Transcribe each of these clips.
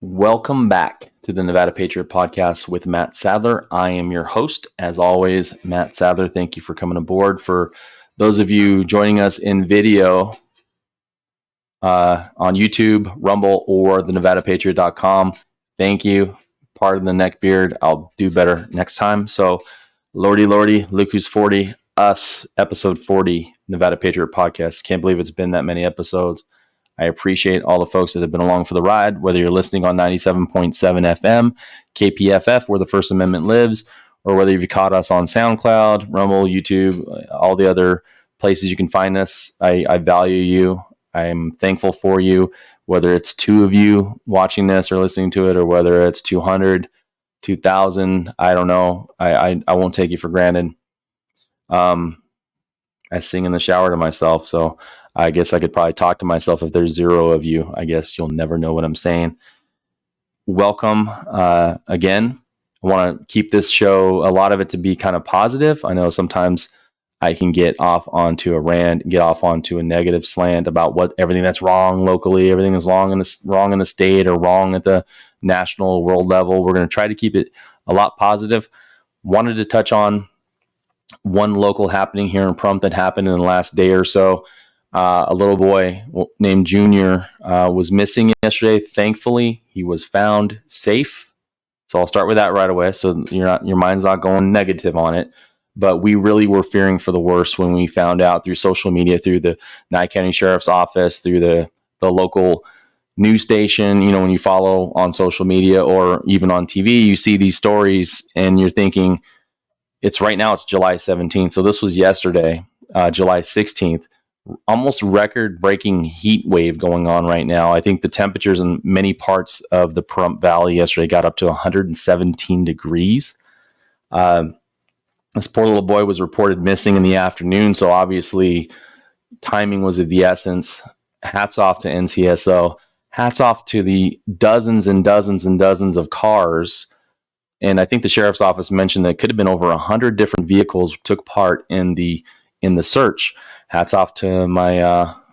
Welcome back to the Nevada Patriot podcast with Matt Sadler. I am your host, as always, Matt Sadler. Thank you for coming aboard. For those of you joining us in video on YouTube, Rumble, or the NevadaPatriot.com, thank you. Pardon the neck beard. I'll do better next time. So, Lordy, look who's 40, us, episode 40, Nevada Patriot podcast. Can't believe it's been that many episodes. I appreciate all the folks that have been along for the ride, whether you're listening on 97.7 FM, KPFF, where the First Amendment lives, or whether you've caught us on SoundCloud, Rumble, YouTube, all the other places you can find us. I value you. I'm thankful for you, whether it's two of you watching this or listening to it, or whether it's 200, 2,000. I don't know. I won't take you for granted. I sing in the shower to myself, so I guess I could probably talk to myself if there's zero of you. I guess you'll never know what I'm saying. Welcome again. I want to keep this show, a lot of it, to be kind of positive. I know sometimes I can get off onto a rant, get off onto a negative slant about what everything that's wrong locally, everything is wrong in the state or wrong at the national world level. We're going to try to keep it a lot positive. Wanted to touch on one local happening here in Pahrump that happened in the last day or so. A little boy named Junior was missing yesterday. Thankfully, he was found safe. So I'll start with that right away. So your mind's not going negative on it. But we really were fearing for the worst when we found out through social media, through the Nye County Sheriff's Office, through the local news station. You know, when you follow on social media or even on TV, you see these stories and you're thinking, it's July 17th. So this was yesterday, July 16th. Almost record-breaking heat wave going on right now. I think the temperatures in many parts of the Pahrump Valley yesterday got up to 117 degrees. This poor little boy was reported missing in the afternoon, so obviously timing was of the essence. Hats off to NCSO. Hats off to the dozens and dozens and dozens of cars. And I think the sheriff's office mentioned that it could have been over 100 different vehicles took part in the search. Hats off to my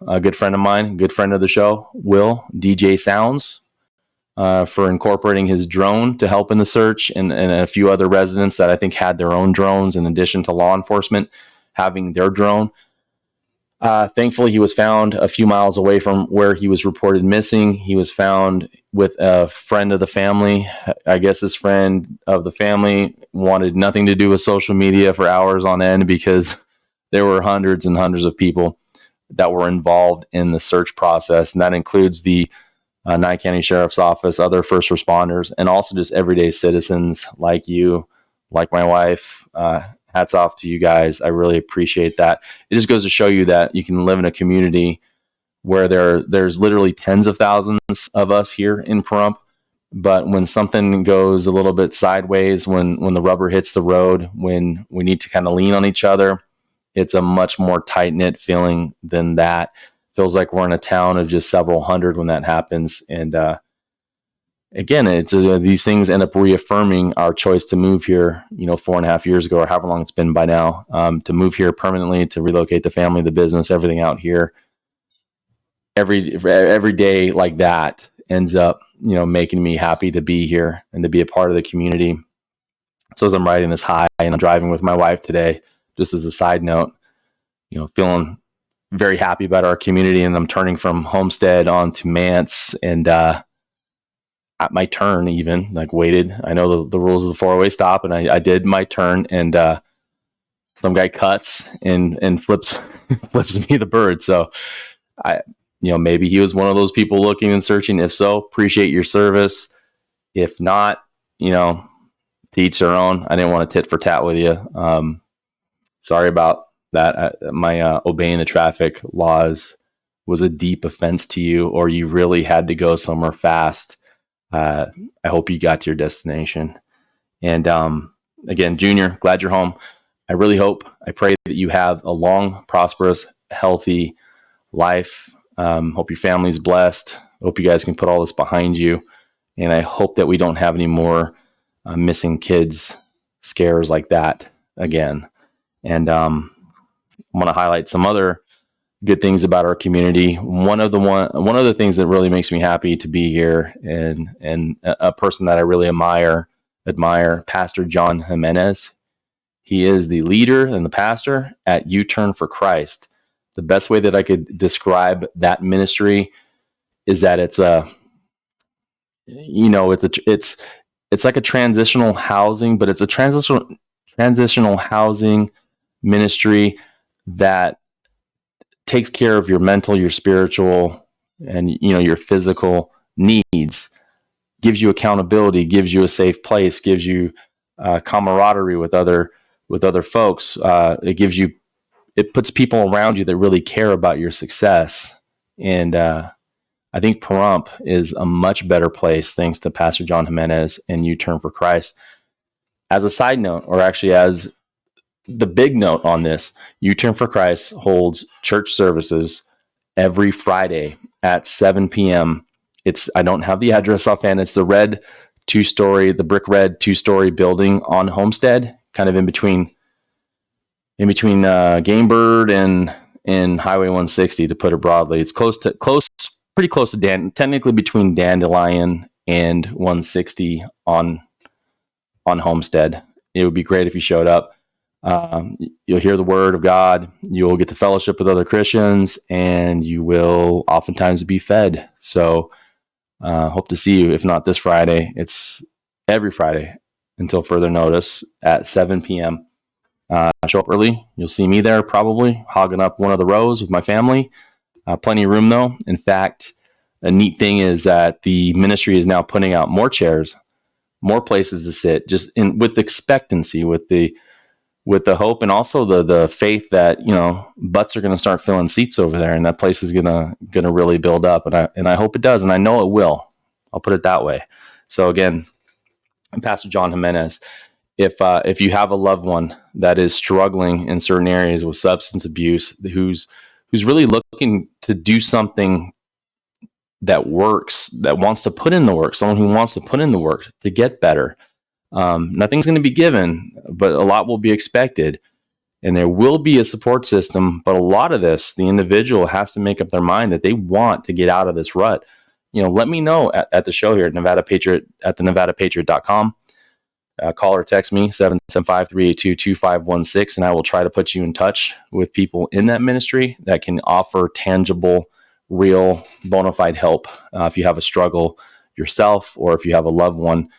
a good friend of mine, good friend of the show, Will, DJ Sounds, for incorporating his drone to help in the search, and a few other residents that I think had their own drones in addition to law enforcement having their drone. Thankfully, he was found a few miles away from where he was reported missing. He was found with a friend of the family. I guess this friend of the family wanted nothing to do with social media for hours on end because there were hundreds and hundreds of people that were involved in the search process. And that includes the Nye County Sheriff's Office, other first responders, and also just everyday citizens like you, like my wife. Hats off to you guys. I really appreciate that. It just goes to show you that you can live in a community where there's literally tens of thousands of us here in Pahrump. But when something goes a little bit sideways, when the rubber hits the road, when we need to kind of lean on each other, it's a much more tight-knit feeling than that. Feels like we're in a town of just several hundred when that happens. And again, it's these things end up reaffirming our choice to move here, 4.5 years ago, or however long it's been by now, to move here permanently, to relocate the family, the business, everything out here. Every day like that ends up, making me happy to be here and to be a part of the community. So as I'm riding this high and I'm driving with my wife today, just as a side note, feeling very happy about our community, and I'm turning from Homestead onto Mance, and at my turn even, waited. I know the rules of the 4-way stop, and I did my turn, and some guy cuts and flips me the bird. So maybe he was one of those people looking and searching. If so, appreciate your service. If not, to each their own. I didn't want to tit for tat with you. Sorry about that. My obeying the traffic laws was a deep offense to you, or you really had to go somewhere fast. I hope you got to your destination. And again, Junior, glad you're home. I really I pray that you have a long, prosperous, healthy life. Hope your family's blessed. Hope you guys can put all this behind you. And I hope that we don't have any more missing kids scares like that again. And I want to highlight some other good things about our community. One of the things that really makes me happy to be here, and a person that I really admire, Pastor John Jimenez. He is the leader and the pastor at U-Turn for Christ. The best way that I could describe that ministry is that it's like a transitional housing, but it's a transitional housing ministry that takes care of your mental, your spiritual, and your physical needs. Gives you accountability, gives you a safe place, gives you camaraderie with other folks. It puts people around you that really care about your success. And I think Pahrump is a much better place thanks to Pastor John Jimenez and U-Turn for Christ. As a side note, or actually as the big note on this, U-Turn for Christ holds church services every Friday at 7 p.m. I don't have the address offhand. It's the brick red two-story building on Homestead, kind of in between Game Bird and Highway 160, to put it broadly. It's pretty close to technically between Dandelion and 160 on Homestead. It would be great if you showed up. You'll hear the word of God. You'll get to fellowship with other Christians, and you will oftentimes be fed. So hope to see you. If not this Friday, it's every Friday until further notice at 7 p.m. Show up early. You'll see me there, probably hogging up one of the rows with my family. Plenty of room, though. In fact, a neat thing is that the ministry is now putting out more chairs, more places to sit, just with expectancy, with the hope, and also the faith that butts are going to start filling seats over there, and that place is gonna really build up, and I hope it does, and I know it will. I'll put it that way. So again, I'm Pastor John Jimenez. If you have a loved one that is struggling in certain areas with substance abuse, who's really looking to do something that works, that wants to put in the work, someone who wants to put in the work to get better. Nothing's going to be given, but a lot will be expected. And there will be a support system. But a lot of this, the individual has to make up their mind that they want to get out of this rut. Let me know at the show here at Nevada Patriot, at the nevadapatriot.com. Call or text me, 775-382-2516, and I will try to put you in touch with people in that ministry that can offer tangible, real, bona fide help. If you have a struggle yourself, or if you have a loved one,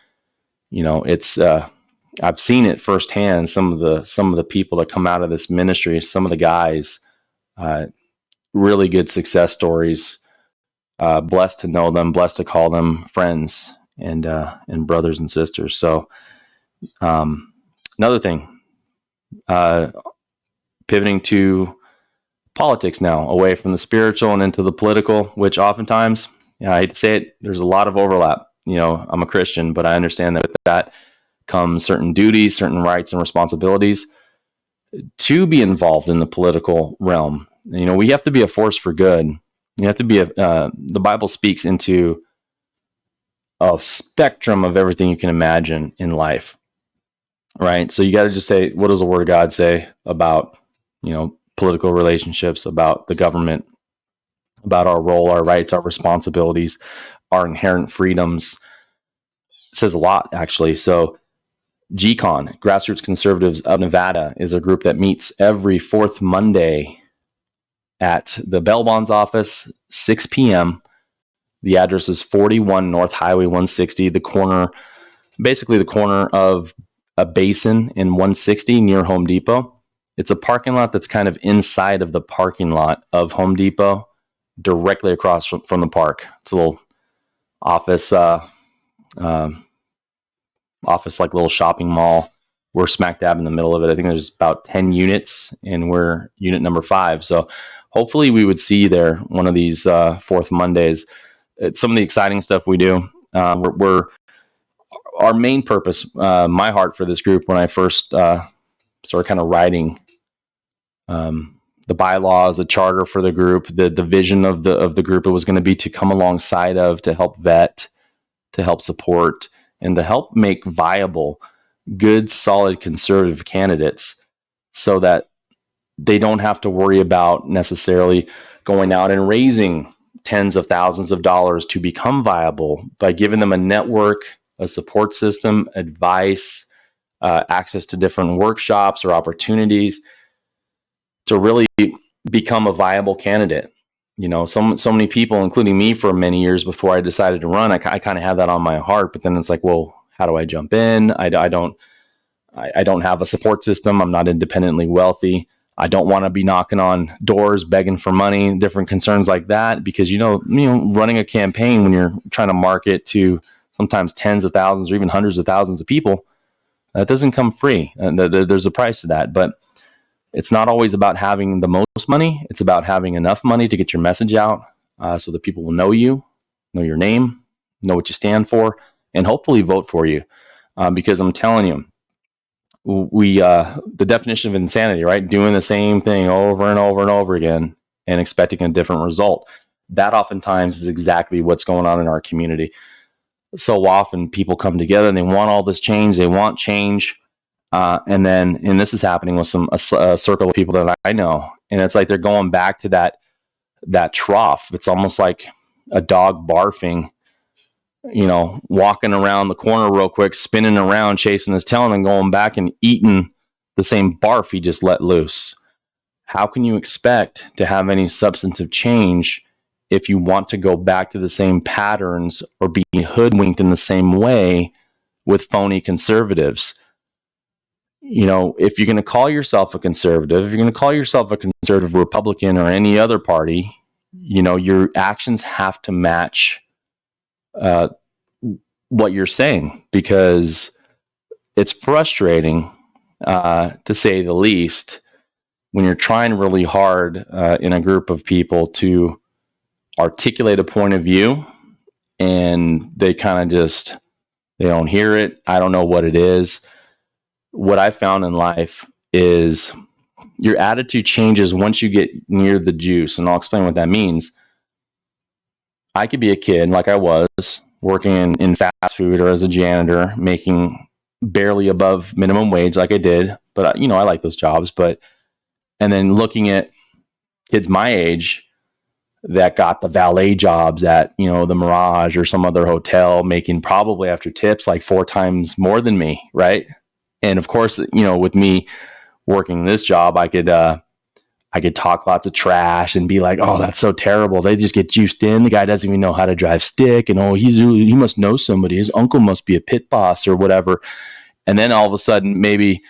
it's I've seen it firsthand. Some of the people that come out of this ministry, some of the guys, really good success stories. Blessed to know them, blessed to call them friends and brothers and sisters. So another thing, pivoting to politics now, away from the spiritual and into the political, which oftentimes, I hate to say it, there's a lot of overlap. I'm a Christian, but I understand that with that comes certain duties, certain rights and responsibilities to be involved in the political realm. We have to be a force for good. You have to be the Bible speaks into a spectrum of everything you can imagine in life, right? So you got to just say, what does the Word of God say about, political relationships, about the government, about our role, our rights, our responsibilities, our inherent freedoms? It says a lot, actually. So GCON, Grassroots Conservatives of Nevada, is a group that meets every fourth Monday at the Bell Bonds office, 6 p.m. The address is 41 North Highway 160, basically the corner of a basin in 160 near Home Depot. It's a parking lot that's kind of inside of the parking lot of Home Depot, directly across from the park. It's a little office like little shopping mall. We're smack dab in the middle of it. I think there's about 10 units, and we're unit number 5. So hopefully we would see you there one of these fourth Mondays. It's some of the exciting stuff we do. We're our main purpose, my heart for this group when I first started kind of writing the bylaws, a charter for the group, the vision of the group, it was going to be to come alongside of, to help vet, to help support, and to help make viable good, solid conservative candidates, so that they don't have to worry about necessarily going out and raising tens of thousands of dollars to become viable. By giving them a network, a support system, advice, access to different workshops or opportunities to really become a viable candidate. So many people, including me for many years before I decided to run, I kind of had that on my heart, but then it's like, well, how do I jump in? I don't have a support system. I'm not independently wealthy. I don't want to be knocking on doors, begging for money, different concerns like that, because, running a campaign when you're trying to market to sometimes tens of thousands or even hundreds of thousands of people, that doesn't come free. There's a price to that, but it's not always about having the most money. It's about having enough money to get your message out, so that people will know you, know your name, know what you stand for, and hopefully vote for you. Because I'm telling you, the definition of insanity, right? Doing the same thing over and over and over again and expecting a different result. That oftentimes is exactly what's going on in our community. So often people come together and they want all this change. They want change. And this is happening with a circle of people that I know. And it's like they're going back to that trough. It's almost like a dog barfing, walking around the corner real quick, spinning around, chasing his tail, and then going back and eating the same barf he just let loose. How can you expect to have any substantive change if you want to go back to the same patterns or be hoodwinked in the same way with phony conservatives? If you're going to call yourself a conservative, if you're going to call yourself a conservative Republican or any other party, your actions have to match what you're saying, because it's frustrating, to say the least, when you're trying really hard in a group of people to articulate a point of view and they kind of they don't hear it. I don't know what it is. What I found in life is your attitude changes once you get near the juice, and I'll explain what that means. I could be a kid like I was, working in fast food or as a janitor, making barely above minimum wage like I did, but I like those jobs. And then looking at kids my age that got the valet jobs at, the Mirage or some other hotel, making probably after tips like 4 times more than me, right? And of course, with me working this job, I could talk lots of trash and be like, oh, that's so terrible. They just get juiced in. The guy doesn't even know how to drive stick. And, he must know somebody. His uncle must be a pit boss or whatever. And then all of a sudden, maybe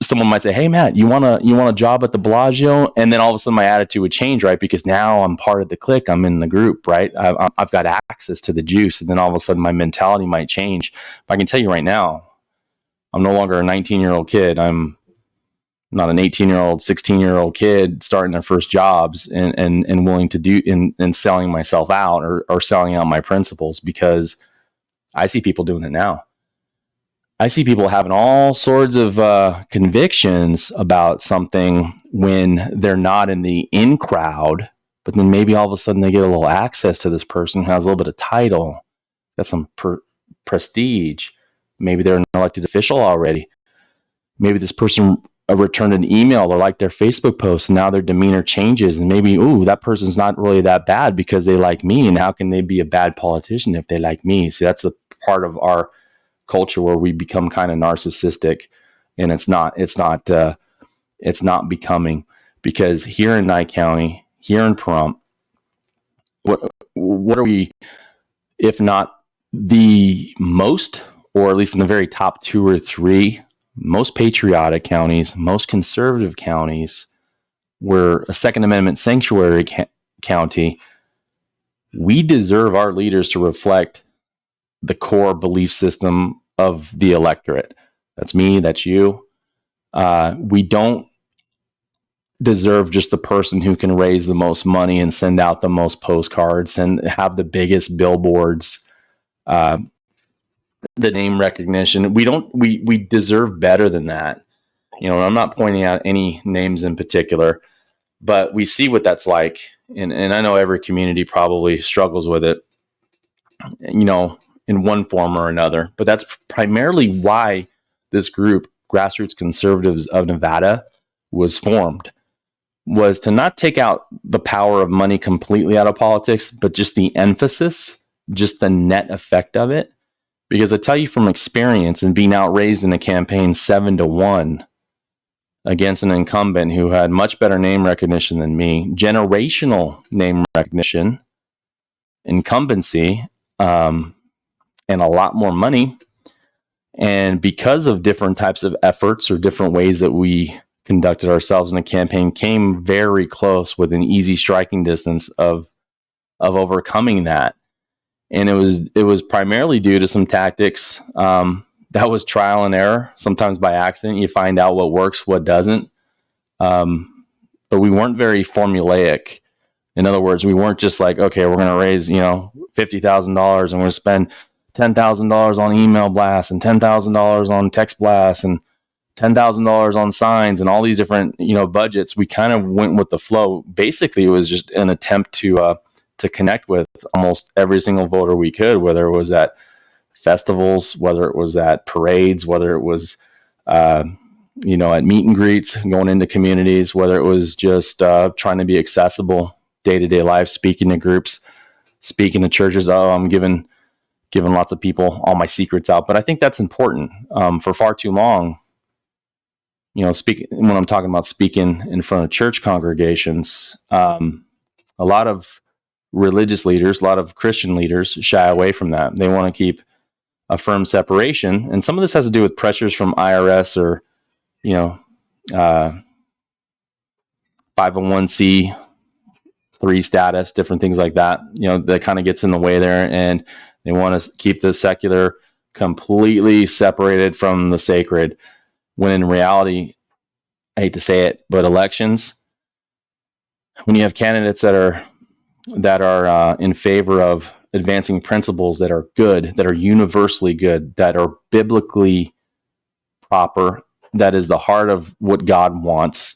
someone might say, hey, Matt, you want a job at the Bellagio? And then all of a sudden my attitude would change, right? Because now I'm part of the clique. I'm in the group, right? I've got access to the juice. And then all of a sudden my mentality might change. But I can tell you right now, I'm no longer a 19-year-old kid. I'm not an 18-year-old, 16-year-old kid starting their first jobs and willing to do and selling myself out or selling out my principles, because I see people doing it now. I see people having all sorts of convictions about something when they're not in the in crowd, but then maybe all of a sudden they get a little access to this person who has a little bit of title, got some prestige. Maybe they're an elected official already. Maybe this person returned an email or liked their Facebook post, and now their demeanor changes, and maybe, that person's not really that bad because they like me, and how can they be a bad politician if they like me? See, that's a part of our culture where we become kind of narcissistic, and it's not becoming, because here in Nye County, here in Pahrump, what are we, if not the most, or at least in the very top 2 or 3 most patriotic counties, most conservative counties? We're a Second Amendment sanctuary county. We deserve our leaders to reflect the core belief system of the electorate. That's me, that's you. We don't deserve just the person who can raise the most money and send out the most postcards and have the biggest billboards, the name recognition. We deserve better than that. I'm not pointing out any names in particular, but we see what that's like. And I know every community probably struggles with it, in one form or another. But that's primarily why this group, Grassroots Conservatives of Nevada, was formed was to not take out the power of money completely out of politics, but just the emphasis, just the net effect of it. Because I tell you from experience and being outraised in a campaign 7-1 against an incumbent who had much better name recognition than me, generational name recognition, incumbency, and a lot more money. And because of different types of efforts or different ways that we conducted ourselves in a campaign, came very close within easy striking distance of overcoming that. And it was primarily due to some tactics. That was trial and error. Sometimes by accident, you find out what works, what doesn't. But we weren't very formulaic. In other words, we weren't just like, okay, we're going to raise, $50,000 and we're going to spend $10,000 on email blasts and $10,000 on text blasts and $10,000 on signs and all these different, budgets. We kind of went with the flow. Basically, it was just an attempt to connect with almost every single voter we could, whether it was at festivals, whether it was at parades, whether it was, at meet and greets, going into communities, whether it was just trying to be accessible day-to-day life, speaking to groups, speaking to churches. Oh, I'm giving lots of people all my secrets out. But I think that's important. For far too long, when I'm talking about speaking in front of church congregations, a lot of religious leaders, a lot of Christian leaders shy away from that. They want to keep a firm separation. And some of this has to do with pressures from IRS or, 501c3 status, different things like that, that kind of gets in the way there. And they want to keep the secular completely separated from the sacred, when in reality, I hate to say it, but elections, when you have candidates that are in favor of advancing principles that are good, that are universally good, that are biblically proper, that is the heart of what God wants.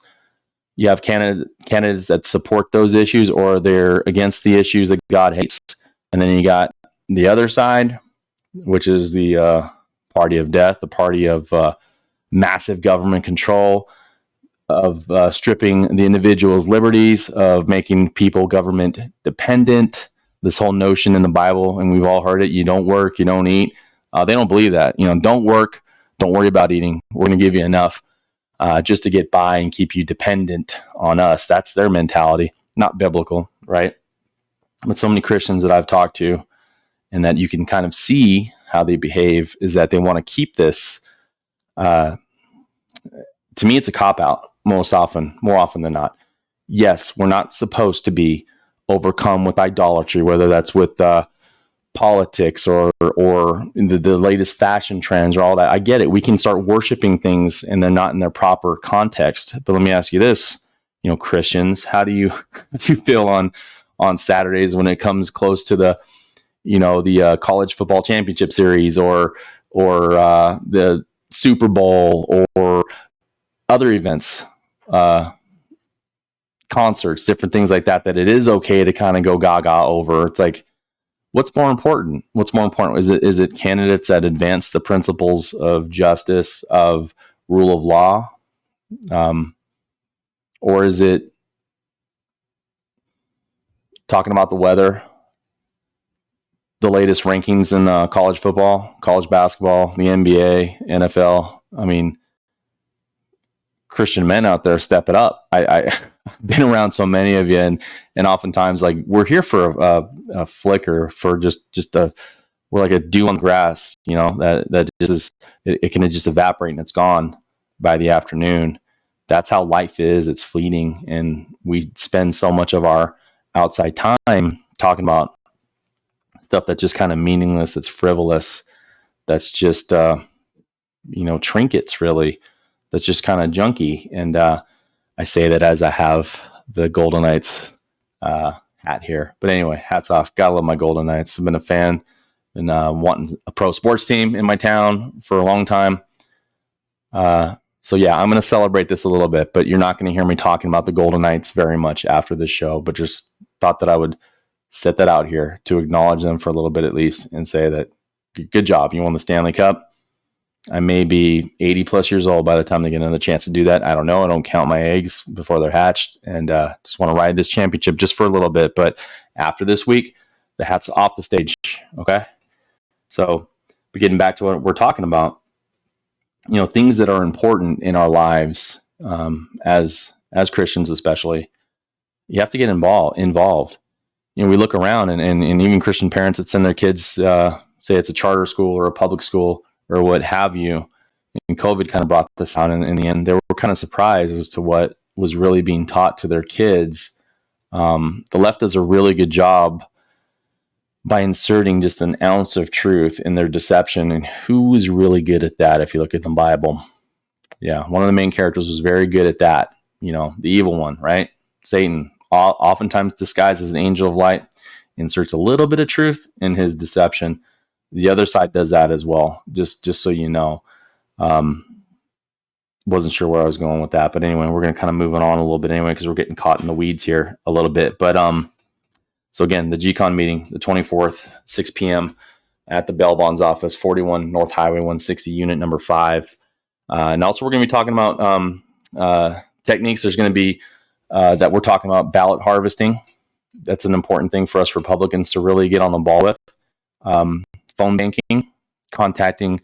You have candidates that support those issues, or they're against the issues that God hates. And then you got the other side, which is the party of death, the party of massive government control, of stripping the individual's liberties, of making people government dependent. This whole notion in the Bible, and we've all heard it, you don't work, you don't eat. They don't believe that. Don't work, don't worry about eating. We're going to give you enough just to get by and keep you dependent on us. That's their mentality, not biblical, right? But so many Christians that I've talked to, and that you can kind of see how they behave, is that they want to keep this. To me, it's a cop-out more often than not. Yes, we're not supposed to be overcome with idolatry, whether that's with politics or the latest fashion trends or all that. I get it. We can start worshiping things and they're not in their proper context. But let me ask you this, Christians, how do you feel on Saturdays when it comes close to the college football championship series or the Super Bowl or other events, concerts, different things like that it is okay to kind of go gaga over? It's like, what's more important? Is it candidates that advance the principles of justice, of rule of law? Or is it talking about the weather, the latest rankings in college football, college basketball, the NBA, NFL? I mean, Christian men out there, step it up. I've been around so many of you, and oftentimes, like, we're here for a flicker, for we're like a dew on the grass, that just is, it can just evaporate and it's gone by the afternoon. That's how life is. It's fleeting, and we spend so much of our outside time talking about stuff that's just kind of meaningless, that's frivolous, that's just trinkets, really. That's just kind of junky. And I say that as I have the Golden Knights hat here. But anyway, hats off. Gotta love my Golden Knights. I've been a fan, been wanting a pro sports team in my town for a long time. So yeah, I'm going to celebrate this a little bit, but you're not going to hear me talking about the Golden Knights very much after this show, but just thought that I would set that out here to acknowledge them for a little bit at least, and say that good job. You won the Stanley Cup. I may be 80 plus years old by the time they get another chance to do that. I don't know. I don't count my eggs before they're hatched, and just want to ride this championship just for a little bit. But after this week, the hat's off the stage. Okay. So, but getting back to what we're talking about, things that are important in our lives, as Christians, especially, you have to get involved. We look around and even Christian parents that send their kids, say it's a charter school or a public school or what have you. And COVID kind of brought this out in the end. They were kind of surprised as to what was really being taught to their kids. The left does a really good job by inserting just an ounce of truth in their deception. And who is really good at that if you look at the Bible? Yeah, one of the main characters was very good at that. The evil one, right? Satan, oftentimes disguised as an angel of light, inserts a little bit of truth in his deception. The other side does that as well, just so you know. Wasn't sure where I was going with that, but anyway, we're going to kind of move on a little bit anyway, because we're getting caught in the weeds here a little bit. But so again, the GCON meeting, the 24th, 6 p.m. at the Bell Bonds office, 41 North Highway 160, unit number 5. And also we're going to be talking about techniques. There's going to be that we're talking about ballot harvesting. That's an important thing for us Republicans to really get on the ball with. Phone banking, contacting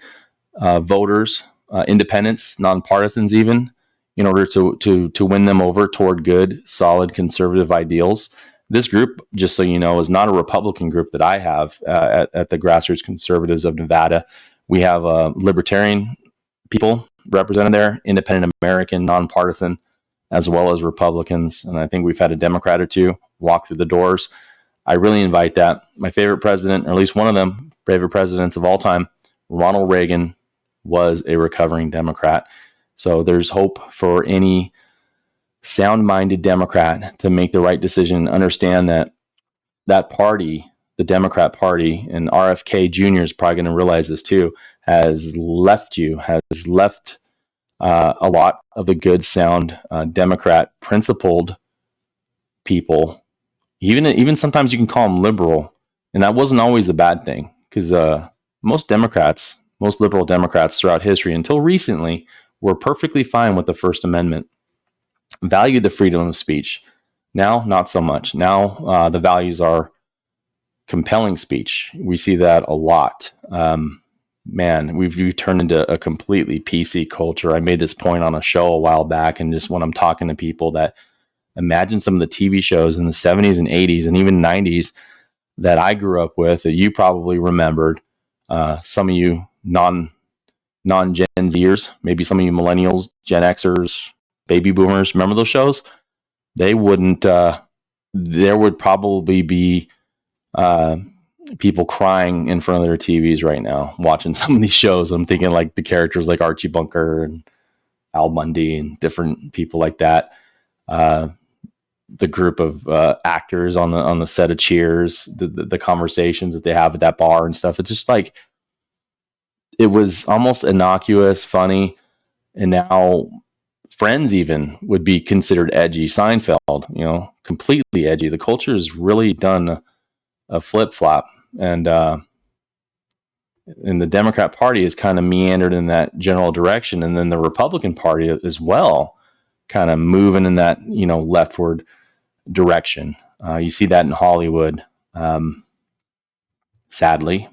voters, independents, nonpartisans even, in order to win them over toward good, solid, conservative ideals. This group, just so you know, is not a Republican group that I have at the Grassroots Conservatives of Nevada. We have libertarian people represented there, independent American, nonpartisan, as well as Republicans. And I think we've had a Democrat or two walk through the doors. I really invite that. My favorite president, or at least one of them, favorite presidents of all time, Ronald Reagan, was a recovering Democrat. So there's hope for any sound-minded Democrat to make the right decision, understand that party, the Democrat Party, and RFK Jr. is probably going to realize this too, has left a lot of the good, sound, Democrat, principled people. Even sometimes you can call them liberal, and that wasn't always a bad thing, because most liberal Democrats throughout history, until recently, were perfectly fine with the First Amendment, valued the freedom of speech. Now, not so much. Now, the values are compelling speech. We see that a lot. We've turned into a completely PC culture. I made this point on a show a while back, and just when I'm talking to people, that imagine some of the TV shows in the 70s and 80s and even 90s that I grew up with that you probably remembered. Some of you non-Gen Zers, maybe some of you millennials, Gen Xers, baby boomers, remember those shows? They wouldn't, there would probably be people crying in front of their TVs right now, watching some of these shows. I'm thinking like the characters like Archie Bunker and Al Bundy and different people like that. The group of actors on the set of Cheers, the conversations that they have at that bar and stuff. It's just like, it was almost innocuous, funny, and now Friends even would be considered edgy. Seinfeld, completely edgy. The culture has really done a flip-flop, and the Democrat Party has kind of meandered in that general direction, and then the Republican Party as well, kind of moving in that leftward direction. You see that in Hollywood, sadly,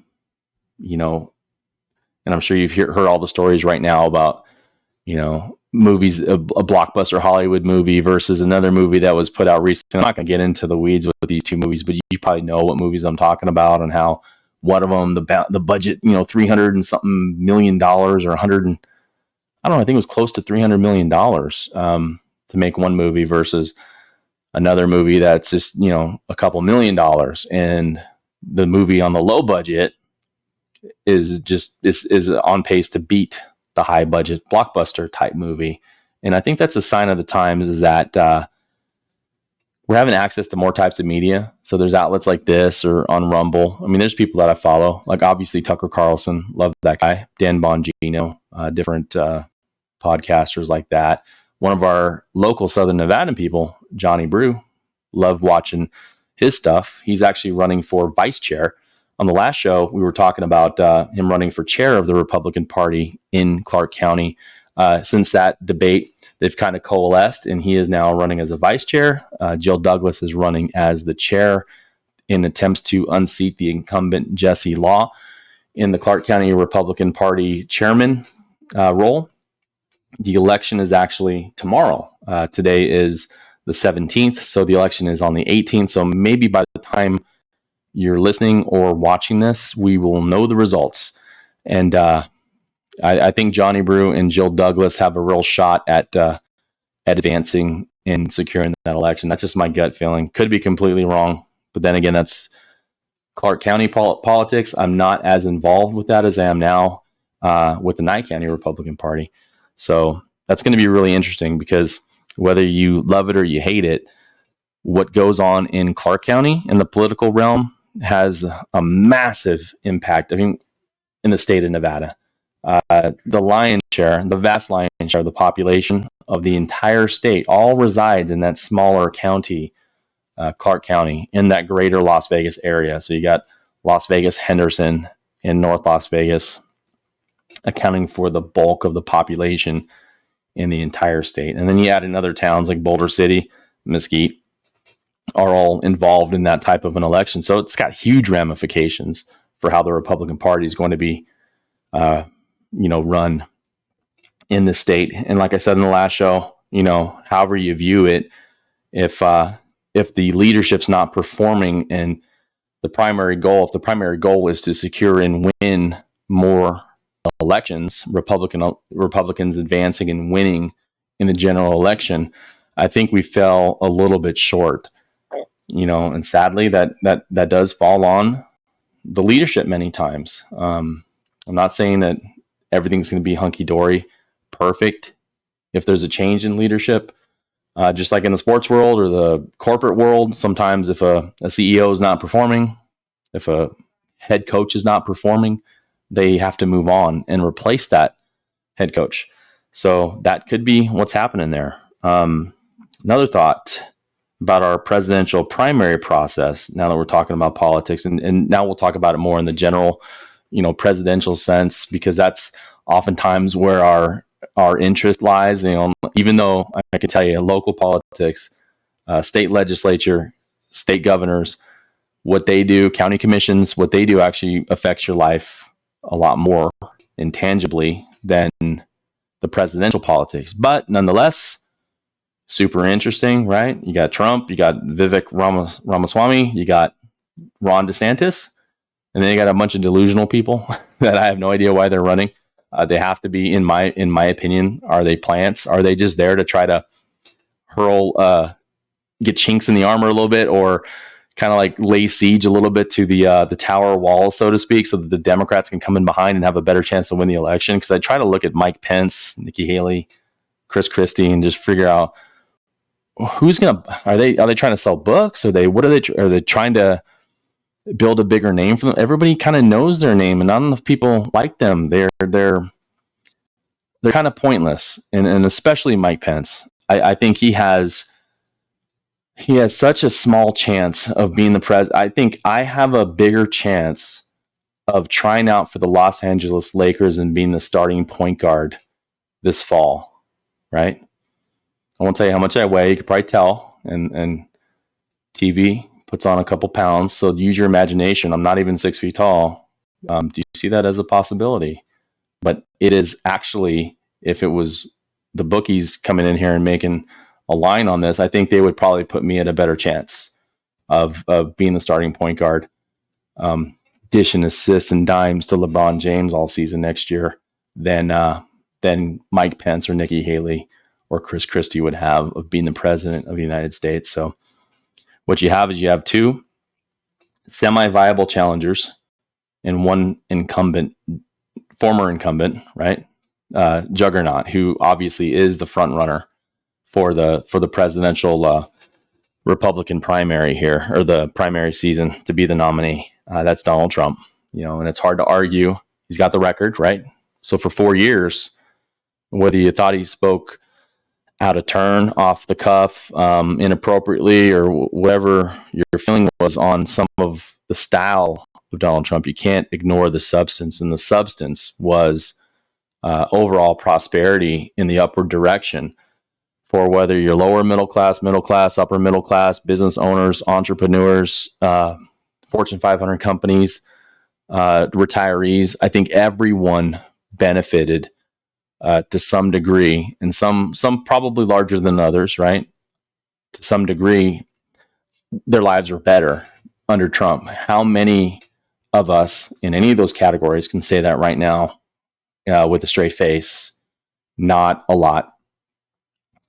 and I'm sure you've heard all the stories right now about movies, a blockbuster Hollywood movie versus another movie that was put out recently. I'm not going to get into the weeds with these two movies, but you probably know what movies I'm talking about, and how one of them, the budget, $300 and something million, or 100, and I don't know, I think it was close to $300 million to make one movie versus another movie that's just, a couple $1 million. And the movie on the low budget is on pace to beat the high budget blockbuster type movie. And I think that's a sign of the times, is that we're having access to more types of media. So there's outlets like this, or on Rumble. I mean, there's people that I follow, like obviously Tucker Carlson, love that guy, Dan Bongino, different podcasters like that. One of our local Southern Nevada people, Johnny Brew, love watching his stuff. He's actually running for vice chair on the last show, we were talking about him running for chair of the Republican Party in Clark County. Since that debate, they've kind of coalesced, and he is now running as a vice chair. Jill Douglas is running as the chair in attempts to unseat the incumbent Jesse Law in the Clark County Republican Party chairman role. The election is actually tomorrow. Today is the 17th, so the election is on the 18th. So maybe by the time you're listening or watching this, we will know the results. And I think Johnny Brew and Jill Douglas have a real shot at advancing and securing that election. That's just my gut feeling. Could be completely wrong, but then again, that's Clark County politics. I'm not as involved with that as I am now with the Nye County Republican Party. So that's going to be really interesting, because whether you love it or you hate it, what goes on in Clark County in the political realm has a massive impact, I mean, in the state of Nevada. The lion's share, the vast lion's share of the population of the entire state all resides in that smaller county, Clark County, in that greater Las Vegas area. So you got Las Vegas, Henderson, and North Las Vegas accounting for the bulk of the population in the entire state. And then you add in other towns like Boulder City, Mesquite, are all involved in that type of an election. So it's got huge ramifications for how the Republican Party is going to be, run in the state. And like I said in the last show, however you view it, if the leadership's not performing and if the primary goal is to secure and win more elections, Republicans advancing and winning in the general election, I think we fell a little bit short. And sadly, that does fall on the leadership many times. I'm not saying that everything's going to be hunky-dory, perfect if there's a change in leadership. Just like in the sports world or the corporate world, sometimes if a CEO is not performing, if a head coach is not performing, they have to move on and replace that head coach. So that could be what's happening there. Another thought about our presidential primary process, now that we're talking about politics, and now we'll talk about it more in the general, presidential sense, because that's oftentimes where our interest lies. Even though I can tell you, local politics, state legislature, state governors, what they do, county commissions, what they do actually affects your life a lot more intangibly than the presidential politics. But nonetheless, super interesting, right? You got Trump, you got Vivek Ramaswamy, you got Ron DeSantis, and then you got a bunch of delusional people that I have no idea why they're running. They have to be, in my opinion. Are they plants? Are they just there to try to get chinks in the armor a little bit, or kind of like lay siege a little bit to the tower wall, so to speak, so that the Democrats can come in behind and have a better chance to win the election? Because I try to look at Mike Pence, Nikki Haley, Chris Christie, and just figure out are they trying to sell books? Are they trying to build a bigger name for them? Everybody kind of knows their name, and not enough people like them. They're kind of pointless, and especially Mike Pence. I think he has such a small chance of being the president. I think I have a bigger chance of trying out for the Los Angeles Lakers and being the starting point guard this fall, right? I won't tell you how much I weigh. You could probably tell, and TV puts on a couple pounds. So use your imagination. I'm not even 6 feet tall. Do you see that as a possibility? But it is actually, if it was the bookies coming in here and making a line on this, I think they would probably put me at a better chance of being the starting point guard, dishing assists and dimes to LeBron James all season next year than Mike Pence or Nikki Haley or Chris Christie would have of being the president of the United States. So what you have is two semi-viable challengers and one former incumbent, right? Juggernaut, who obviously is the front runner for the presidential Republican primary here, or the primary season, to be the nominee. That's Donald Trump, and it's hard to argue. He's got the record, right? So for 4 years, whether you thought he spoke out of turn, off the cuff, inappropriately, or whatever your feeling was on some of the style of Donald Trump. You can't ignore the substance, and the substance was overall prosperity in the upward direction for whether you're lower middle class, upper middle class, business owners, entrepreneurs, Fortune 500 companies, retirees. I think everyone benefited to some degree, and some probably larger than others, right? To some degree, their lives are better under Trump. How many of us in any of those categories can say that right now with a straight face? Not a lot.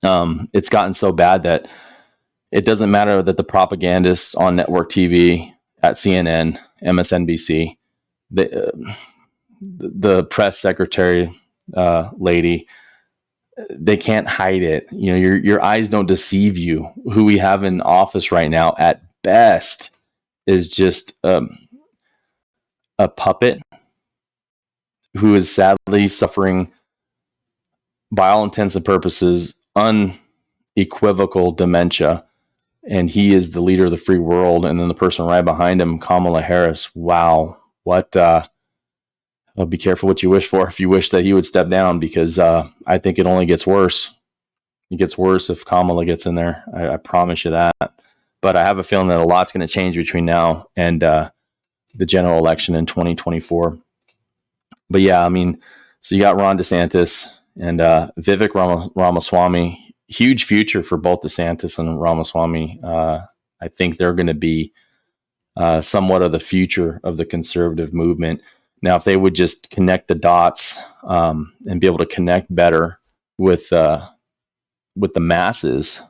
It's gotten so bad that it doesn't matter that the propagandists on network TV at CNN, MSNBC, the press secretary lady, they can't hide it. You know, your eyes don't deceive you. Who we have in office right now, at best, is just a puppet who is sadly suffering, by all intents and purposes, unequivocal dementia. And he is the leader of the free world. And then the person right behind him, Kamala Harris. Wow. What, be careful what you wish for if you wish that he would step down, because I think it only gets worse. It gets worse if Kamala gets in there. I promise you that. But I have a feeling that a lot's going to change between now and the general election in 2024. But yeah, I mean, so you got Ron DeSantis and Vivek Ramaswamy. Huge future for both DeSantis and Ramaswamy. I think they're going to be somewhat of the future of the conservative movement. Now, if they would just connect the dots and be able to connect better with the masses,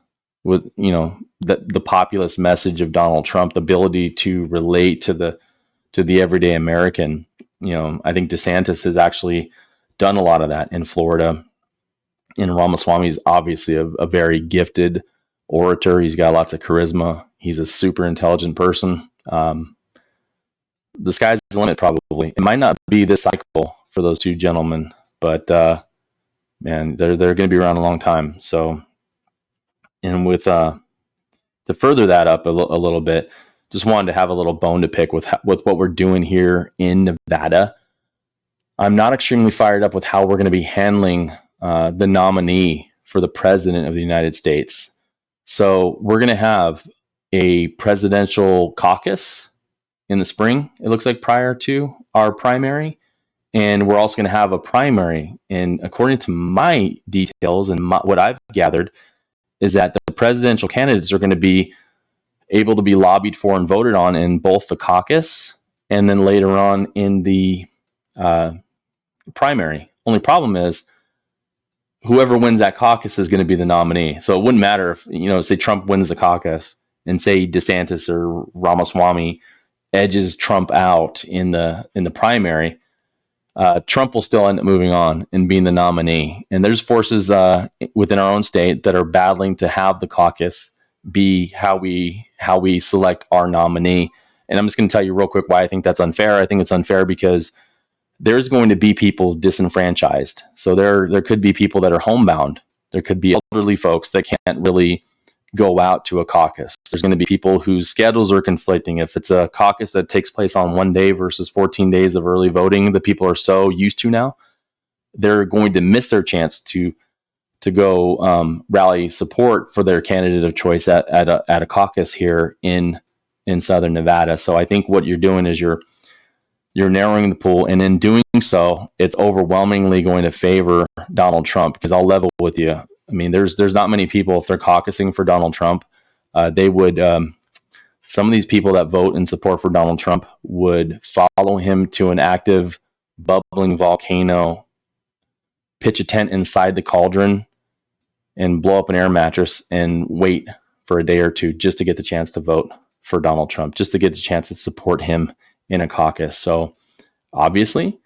with the populist message of Donald Trump, the ability to relate to the everyday American. I think DeSantis has actually done a lot of that in Florida. And Ramaswamy is obviously a very gifted orator. He's got lots of charisma. He's a super intelligent person. The sky's the limit, probably. It might not be this cycle for those two gentlemen, but man, they're going to be around a long time. So, and with to further that up a little bit, just wanted to have a little bone to pick with what we're doing here in Nevada. I'm not extremely fired up with how we're going to be handling the nominee for the president of the United States. So we're going to have a presidential caucus in the spring, it looks like, prior to our primary. And we're also going to have a primary. And according to my details and what I've gathered, is that the presidential candidates are going to be able to be lobbied for and voted on in both the caucus and then later on in the primary. Only problem is whoever wins that caucus is going to be the nominee. So it wouldn't matter if, say Trump wins the caucus and say DeSantis or Ramaswamy edges Trump out in the primary. Trump will still end up moving on and being the nominee. And there's forces within our own state that are battling to have the caucus be how we select our nominee. And I'm just going to tell you real quick why I think that's unfair. I think it's unfair because there's going to be people disenfranchised. So there could be people that are homebound. There could be elderly folks that can't really go out to a caucus. There's going to be people whose schedules are conflicting. If it's a caucus that takes place on one day versus 14 days of early voting that people are so used to now, they're going to miss their chance to go rally support for their candidate of choice at a caucus here in Southern Nevada. So I think what you're doing is you're narrowing the pool, and in doing so, it's overwhelmingly going to favor Donald Trump. Because I'll level with you. I mean, there's not many people, if they're caucusing for Donald Trump, they would. Some of these people that vote in support for Donald Trump would follow him to an active, bubbling volcano, pitch a tent inside the cauldron, and blow up an air mattress and wait for a day or two just to get the chance to vote for Donald Trump, just to get the chance to support him in a caucus. So obviously,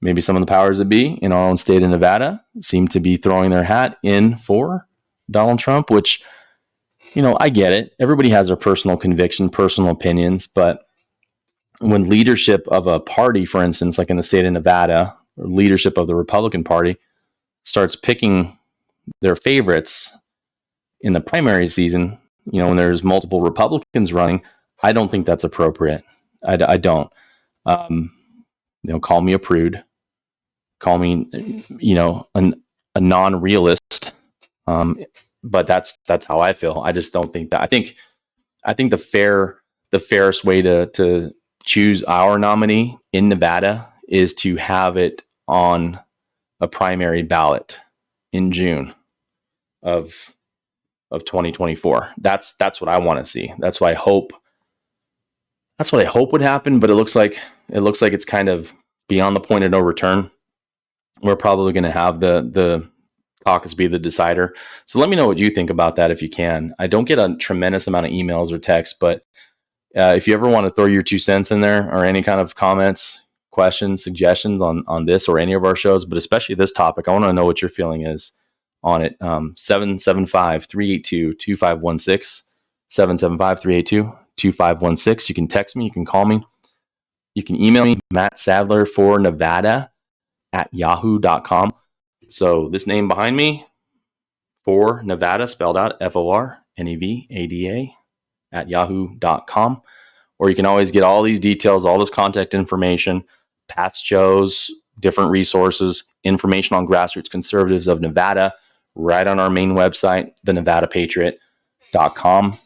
maybe some of the powers that be in our own state of Nevada seem to be throwing their hat in for Donald Trump, which, I get it. Everybody has their personal conviction, personal opinions, but when leadership of a party, for instance, like in the state of Nevada, or leadership of the Republican Party starts picking their favorites in the primary season, when there's multiple Republicans running, I don't think that's appropriate. I don't. Call me a prude, call me, a non-realist. But that's how I feel. I just don't think that. I think the fairest way to choose our nominee in Nevada is to have it on a primary ballot in June of 2024. That's what I want to see. That's what I hope would happen, but it looks like it's kind of beyond the point of no return. We're probably going to have the caucus be the decider. So let me know what you think about that if you can. I don't get a tremendous amount of emails or texts, but if you ever want to throw your 2 cents in there or any kind of comments, questions, suggestions on this or any of our shows, but especially this topic, I want to know what your feeling is on it. 775-382-2516, 775-382-2516. You can text me, you can call me, you can email me, Matt Sadler for Nevada @yahoo.com. So this name behind me, for Nevada, spelled out FORNEVADA @yahoo.com. Or you can always get all these details, all this contact information, past shows, different resources, information on Grassroots Conservatives of Nevada, right on our main website, thenevadapatriot.com.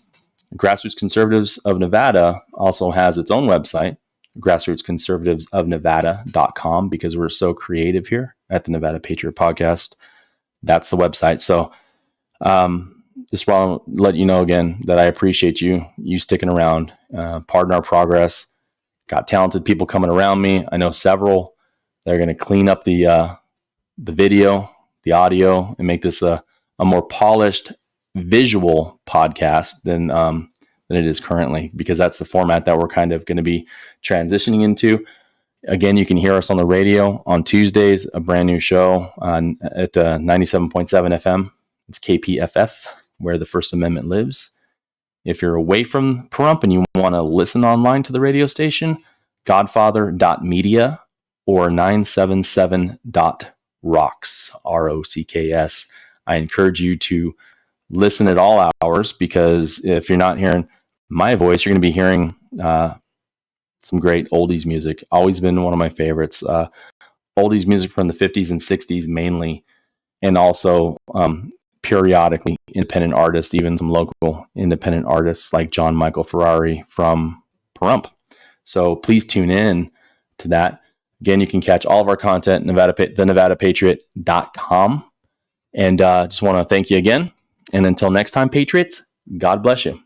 Grassroots Conservatives of Nevada also has its own website, grassrootsconservativesofnevada.com, because we're so creative here at the Nevada Patriot Podcast. That's the website. So just want to let you know again that I appreciate you sticking around. Pardon our progress. Got talented people coming around me. I know several that are going to clean up the video, the audio, and make this a more polished visual podcast than it is currently, because that's the format that we're kind of going to be transitioning into. Again, you can hear us on the radio on Tuesdays, a brand new show at 97.7 FM. It's KPFF, where the First Amendment lives. If you're away from Pahrump and you want to listen online to the radio station, godfather.media or 977.rocks, ROCKS. I encourage you to listen at all hours, because if you're not hearing my voice, you're going to be hearing some great oldies music. Always been one of my favorites. Oldies music from the 50s and 60s mainly, and also periodically independent artists, even some local independent artists like John Michael Ferrari from Pahrump. So please tune in to that. Again, you can catch all of our content at thenevadapatriot.com. And just want to thank you again. And until next time, Patriots, God bless you.